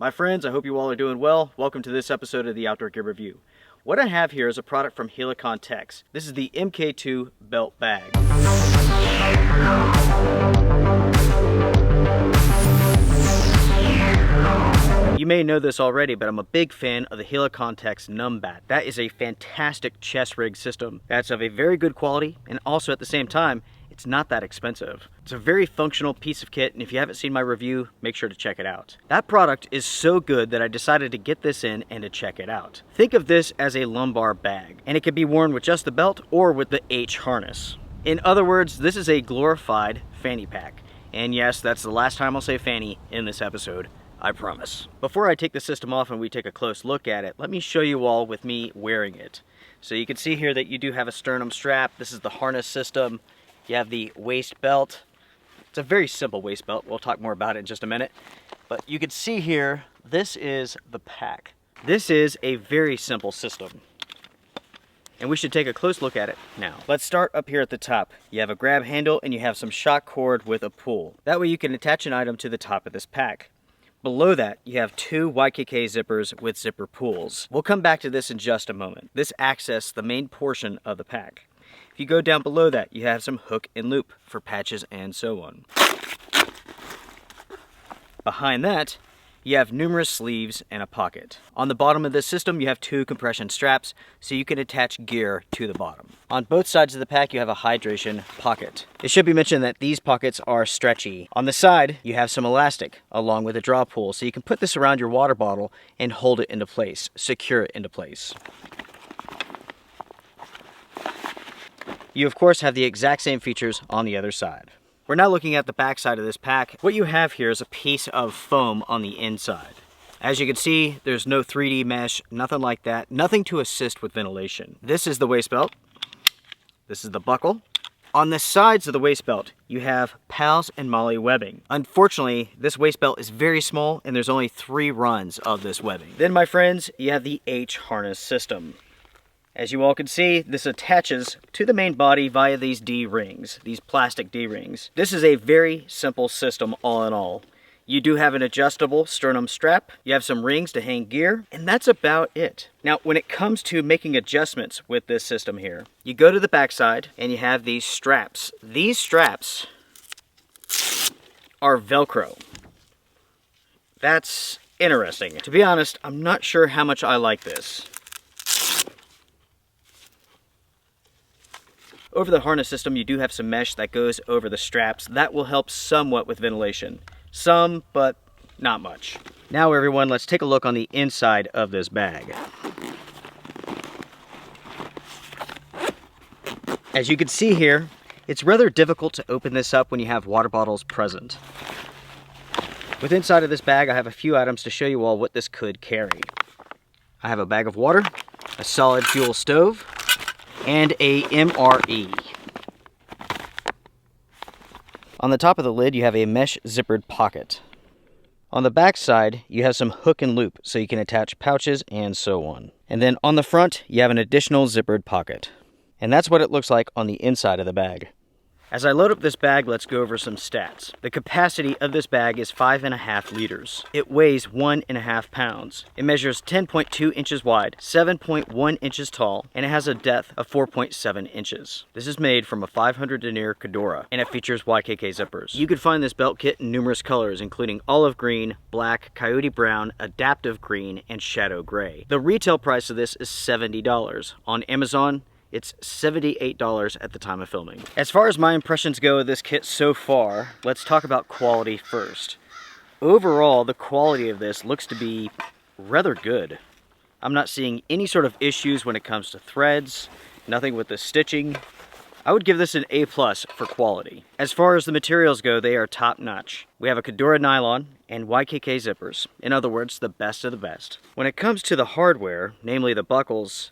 My friends, I hope you all are doing well. Welcome to this episode of the Outdoor Gear Review. What I have here is a product from Helikon-Tex. This is the Mk2 belt bag. You may know this already, but I'm a big fan of the Helikon-Tex Numbat. That is a fantastic chest rig system that's of a very good quality, and also at the same time, it's not that expensive. It's a very functional piece of kit, and if you haven't seen my review, make sure to check it out. That product is so good that I decided to get this in and to check it out. Think of this as a lumbar bag, and it can be worn with just the belt or with the H harness. In other words, this is a glorified fanny pack. And yes, that's the last time I'll say fanny in this episode, I promise. Before I take the system off and we take a close look at it, let me show you all with me wearing it. So you can see here that you do have a sternum strap. This is the harness system. You have the waist belt. It's a very simple waist belt. We'll talk more about it in just a minute. But you can see here, this is the pack. This is a very simple system. And we should take a close look at it now. Let's start up here at the top. You have a grab handle and you have some shock cord with a pull. That way you can attach an item to the top of this pack. Below that, you have two YKK zippers with zipper pulls. We'll come back to this in just a moment. This accesses the main portion of the pack. If you go down below that, you have some hook and loop for patches and so on. Behind that, you have numerous sleeves and a pocket. On the bottom of this system, you have two compression straps, so you can attach gear to the bottom. On both sides of the pack, you have a hydration pocket. It should be mentioned that these pockets are stretchy. On the side, you have some elastic, along with a draw pull, so you can put this around your water bottle and hold it into place, secure it into place. You of course have the exact same features on the other side. We're now looking at the back side of this pack. What you have here is a piece of foam on the inside. As you can see, there's no 3D mesh, nothing like that, nothing to assist with ventilation. This is the waist belt. This is the buckle. On the sides of the waist belt, you have PALS and MOLLE webbing. Unfortunately, this waist belt is very small and there's only 3 runs of this webbing. Then my friends, you have the H harness system. As you all can see, this attaches to the main body via these D-rings, these plastic D-rings. This is a very simple system all in all. You do have an adjustable sternum strap, you have some rings to hang gear, and that's about it. Now, when it comes to making adjustments with this system here, you go to the backside and you have these straps. These straps are Velcro. That's interesting. To be honest, I'm not sure how much I like this. Over the harness system, you do have some mesh that goes over the straps. That will help somewhat with ventilation. Some, but not much. Now everyone, let's take a look on the inside of this bag. As you can see here, it's rather difficult to open this up when you have water bottles present. With inside of this bag, I have a few items to show you all what this could carry. I have a bag of water, a solid fuel stove, and a MRE. On the top of the lid, you have a mesh zippered pocket. On the back side, you have some hook and loop, so you can attach pouches and so on. And then on the front, you have an additional zippered pocket. And that's what it looks like on the inside of the bag. As I load up this bag, let's go over some stats. The capacity of this bag is 5.5 liters. It weighs 1.5 pounds. It measures 10.2 inches wide, 7.1 inches tall, and it has a depth of 4.7 inches. This is made from a 500 denier Cordura, and it features YKK zippers. You can find this belt kit in numerous colors, including olive green, black, coyote brown, adaptive green, and shadow gray. The retail price of this is $70. On Amazon, it's $78 at the time of filming. As far as my impressions go of this kit so far, let's talk about quality first. Overall, the quality of this looks to be rather good. I'm not seeing any sort of issues when it comes to threads, nothing with the stitching. I would give this an A+ for quality. As far as the materials go, they are top notch. We have a Cordura nylon and YKK zippers. In other words, the best of the best. When it comes to the hardware, namely the buckles,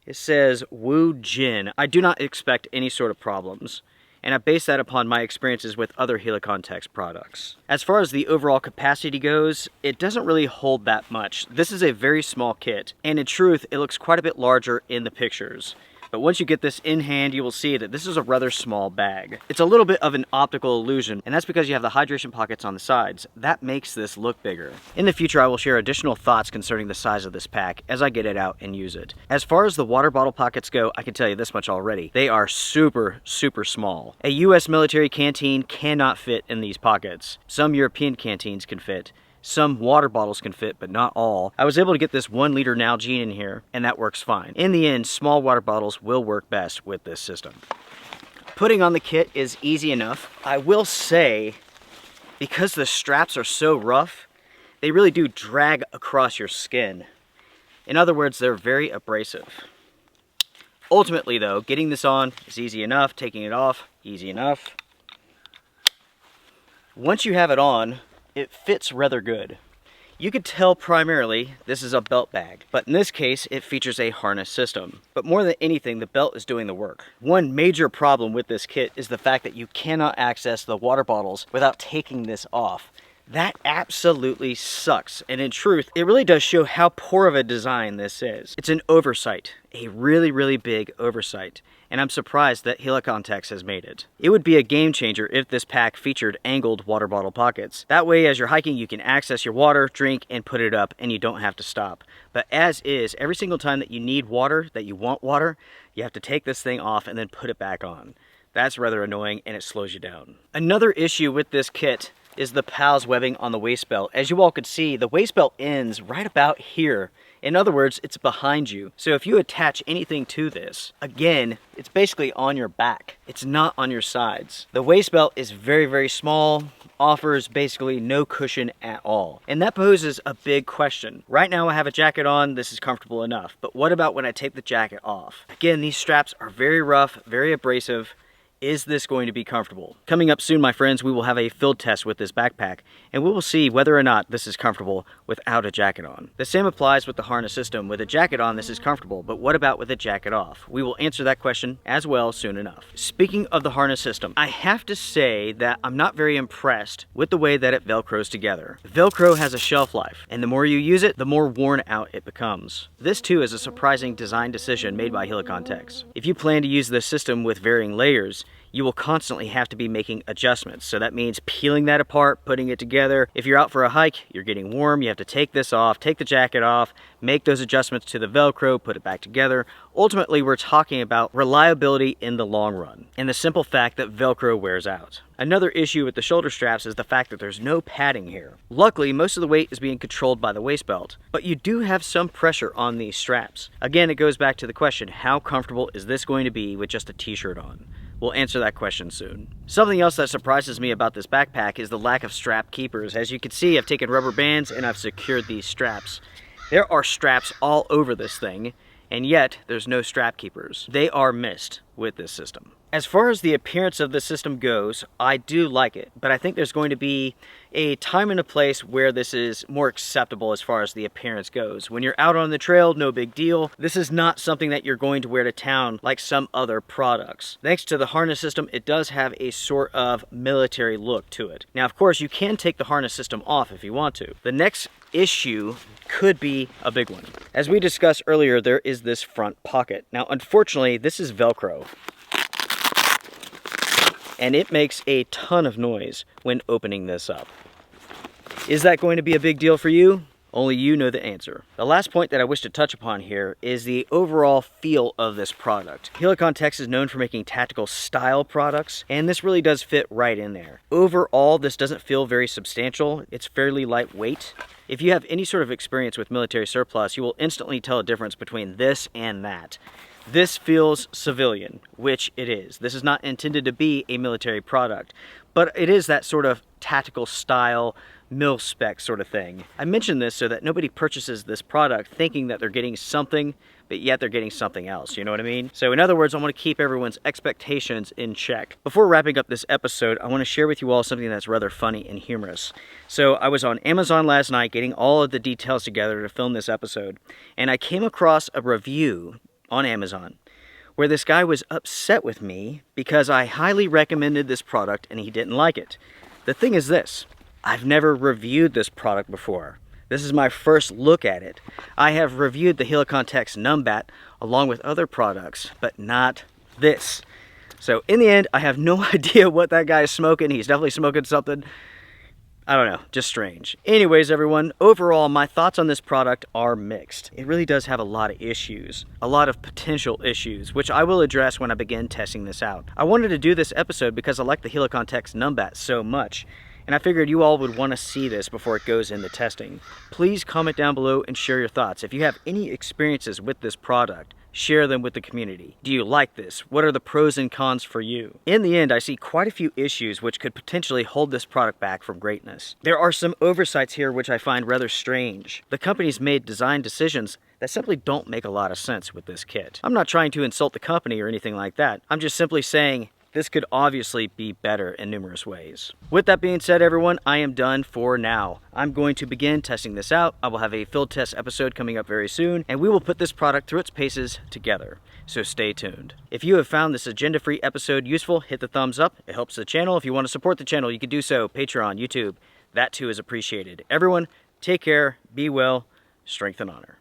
it says Wu Jin. I do not expect any sort of problems, and I base that upon my experiences with other Helikon-Tex products. As far as the overall capacity goes, it doesn't really hold that much. This is a very small kit, and in truth, it looks quite a bit larger in the pictures. But once you get this in hand, you will see that this is a rather small bag. It's a little bit of an optical illusion, and that's because you have the hydration pockets on the sides. That makes this look bigger. In the future, I will share additional thoughts concerning the size of this pack as I get it out and use it. As far as the water bottle pockets go, I can tell you this much already. They are super, super small. A US military canteen cannot fit in these pockets. Some European canteens can fit. Some water bottles can fit, but not all. I was able to get this 1 liter Nalgene in here, and that works fine. In the end, small water bottles will work best with this system. Putting on the kit is easy enough. I will say, because the straps are so rough, they really do drag across your skin. In other words, they're very abrasive. Ultimately though, getting this on is easy enough, taking it off, easy enough. Once you have it on, it fits rather good. You could tell primarily this is a belt bag, but in this case it features a harness system. But more than anything, the belt is doing the work. One major problem with this kit is the fact that you cannot access the water bottles without taking this off. That absolutely sucks, and in truth, it really does show how poor of a design this is. It's an oversight, a really, really big oversight, and I'm surprised that Helikon-Tex has made it. It would be a game changer if this pack featured angled water bottle pockets. That way, as you're hiking, you can access your water, drink, and put it up, and you don't have to stop. But as is, every single time that you need water, that you want water, you have to take this thing off and then put it back on. That's rather annoying, and it slows you down. Another issue with this kit is the PALS webbing on the waist belt. As you all could see, the waist belt ends right about here. In other words, it's behind you. So if you attach anything to this, again, it's basically on your back. It's not on your sides. The waist belt is very, very small, offers basically no cushion at all. And that poses a big question. Right now I have a jacket on, this is comfortable enough. But what about when I take the jacket off? Again, these straps are very rough, very abrasive. Is this going to be comfortable? Coming up soon, my friends, we will have a field test with this backpack, and we will see whether or not this is comfortable without a jacket on. The same applies with the harness system. With a jacket on, this is comfortable, but what about with a jacket off? We will answer that question as well soon enough. Speaking of the harness system, I have to say that I'm not very impressed with the way that it Velcros together. Velcro has a shelf life, and the more you use it, the more worn out it becomes. This too is a surprising design decision made by Helikon-Tex. If you plan to use this system with varying layers, you will constantly have to be making adjustments. So that means peeling that apart, putting it together. If you're out for a hike, you're getting warm, you have to take this off, take the jacket off, make those adjustments to the Velcro, put it back together. Ultimately, we're talking about reliability in the long run, and the simple fact that Velcro wears out. Another issue with the shoulder straps is the fact that there's no padding here. Luckily, most of the weight is being controlled by the waist belt, but you do have some pressure on these straps. Again, it goes back to the question, how comfortable is this going to be with just a t-shirt on? We'll answer that question soon. Something else that surprises me about this backpack is the lack of strap keepers. As you can see, I've taken rubber bands and I've secured these straps. There are straps all over this thing, and yet there's no strap keepers. They are missed with this system. As far as the appearance of the system goes, I do like it, but I think there's going to be a time and a place where this is more acceptable as far as the appearance goes. When you're out on the trail, no big deal. This is not something that you're going to wear to town like some other products. Thanks to the harness system, it does have a sort of military look to it. Now, of course, you can take the harness system off if you want to. The next issue could be a big one. As we discussed earlier, there is this front pocket. Now, unfortunately, this is Velcro, and it makes a ton of noise when opening this up. Is that going to be a big deal for you? Only you know the answer. The last point that I wish to touch upon here is the overall feel of this product. Helikon-Tex is known for making tactical style products, and this really does fit right in there. Overall, this doesn't feel very substantial. It's fairly lightweight. If you have any sort of experience with military surplus, you will instantly tell a difference between this and that. This feels civilian, which it is. This is not intended to be a military product, but it is that sort of tactical style, mil-spec sort of thing. I mention this so that nobody purchases this product thinking that they're getting something, but yet they're getting something else, you know what I mean? So in other words, I want to keep everyone's expectations in check. Before wrapping up this episode, I want to share with you all something that's rather funny and humorous. So I was on Amazon last night getting all of the details together to film this episode, and I came across a review on Amazon where this guy was upset with me because I highly recommended this product and he didn't like it. The thing is this, I've never reviewed this product before. This is my first look at it. I have reviewed the Helikon-Tex Numbat along with other products, but not this. So in the end, I have no idea what that guy is smoking. He's definitely smoking something. I don't know, just strange. Anyways, everyone, overall, my thoughts on this product are mixed. It really does have a lot of issues, a lot of potential issues, which I will address when I begin testing this out. I wanted to do this episode because I like the Helikon-Tex Numbat so much, and I figured you all would want to see this before it goes into testing. Please comment down below and share your thoughts. If you have any experiences with this product, share them with the community. Do you like this? What are the pros and cons for you? In the end, I see quite a few issues which could potentially hold this product back from greatness. There are some oversights here which I find rather strange. The company's made design decisions that simply don't make a lot of sense with this kit. I'm not trying to insult the company or anything like that. I'm just simply saying this could obviously be better in numerous ways. With that being said, everyone, I am done for now. I'm going to begin testing this out. I will have a field test episode coming up very soon, and we will put this product through its paces together. So stay tuned. If you have found this agenda-free episode useful, hit the thumbs up. It helps the channel. If you want to support the channel, you can do so. Patreon, YouTube. That too is appreciated. Everyone, take care, be well, strength and honor.